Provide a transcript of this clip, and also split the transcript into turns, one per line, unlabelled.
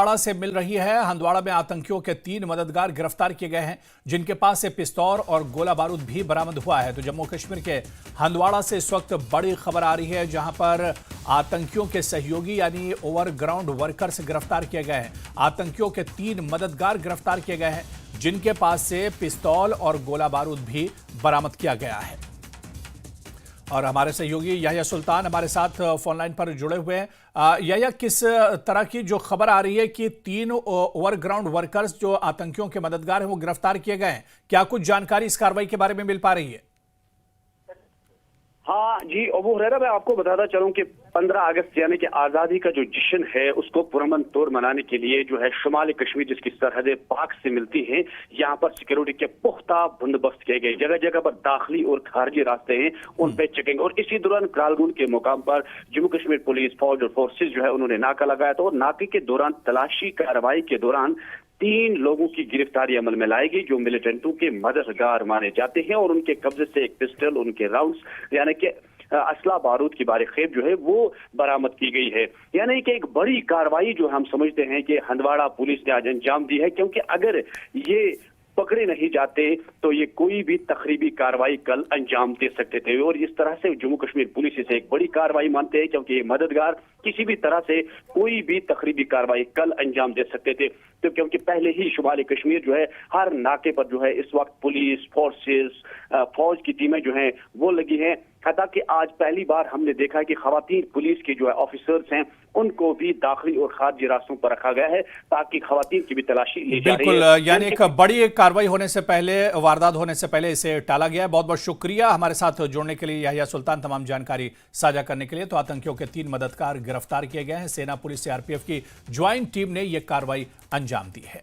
हंदवाड़ा से मिल रही है। हंदवाड़ा में आतंकियों के 3 मददगार गिरफ्तार किए गए हैं, जिनके पास से पिस्तौल और गोला बारूद भी बरामद हुआ है। तो जम्मू कश्मीर के हंदवाड़ा से इस वक्त बड़ी खबर आ रही है, जहां पर आतंकियों के सहयोगी यानी ओवरग्राउंड वर्कर्स गिरफ्तार किए गए हैं। आतंकियों के 3 मददगार गिरफ्तार किए गए हैं, जिनके पास से पिस्तौल और गोला बारूद भी बरामद किया गया है। और हमारे सहयोगी याह्या सुल्तान हमारे साथ फोनलाइन पर जुड़े हुए हैं। याह्या, किस तरह की जो खबर आ रही है कि 3 ओवरग्राउंड वर्कर्स जो आतंकियों के मददगार हैं वो गिरफ्तार किए गए हैं, क्या कुछ जानकारी इस कार्रवाई के बारे में मिल पा रही है?
हाँ जी, अबू हुरैरा, मैं आपको बताता चलूं कि 15 अगस्त यानी कि आज़ादी का जो जश्न है उसको पुरअमन तौर मनाने के लिए जो है शुमाली कश्मीर जिसकी सरहदें पाक से मिलती हैं, यहाँ पर सिक्योरिटी के पुख्ता बंदोबस्त किए गए। जगह जगह पर दाखिली और खारजी रास्ते हैं, उन पे चेकिंग। और इसी दौरान क्रालगुन के मुकाम पर जम्मू कश्मीर पुलिस फौज और फोर्सेज जो है उन्होंने नाका लगाया था। और नाके के दौरान तलाशी कार्रवाई के दौरान 3 लोगों की गिरफ्तारी अमल में लाएगी जो मिलिटेंटों के मददगार माने जाते हैं। और उनके कब्जे से एक पिस्टल, उनके राउंड्स यानी कि असला बारूद की बारीखेब जो है वो बरामद की गई है। यानी कि एक बड़ी कार्रवाई जो हम समझते हैं कि हंदवाड़ा पुलिस ने आज अंजाम दी है, क्योंकि अगर ये पकड़े नहीं जाते तो ये कोई भी तखरीबी कार्रवाई कल अंजाम दे सकते थे। और इस तरह से जम्मू कश्मीर पुलिस इसे एक बड़ी कार्रवाई मानते हैं, क्योंकि ये मददगार किसी भी तरह से कोई भी तखरीबी कार्रवाई कल अंजाम दे सकते थे। तो क्योंकि पहले ही शुमाली कश्मीर जो है हर नाके पर जो है इस वक्त पुलिस फोर्सेस फौज की टीमें जो हैं वो लगी हैं। हालांकि आज पहली बार हमने देखा है कि खवातीन पुलिस के जो है ऑफिसर्स हैं उनको भी दाखिली और खारजी रास्तों पर रखा गया है, ताकि खवातीन की भी तलाशी ली जा रही है।
बिल्कुल, यानी एक बड़ी कार्रवाई होने से पहले, वारदात होने से पहले इसे टाला गया है। बहुत बहुत शुक्रिया हमारे साथ जुड़ने के लिए याह्या सुल्तान, तमाम जानकारी साझा करने के लिए। तो आतंकियों के 3 मददगार गिरफ्तार किए गए हैं। सेना, पुलिस, सीआरपीएफ की ज्वाइंट टीम ने यह कार्रवाई अंजाम दी है।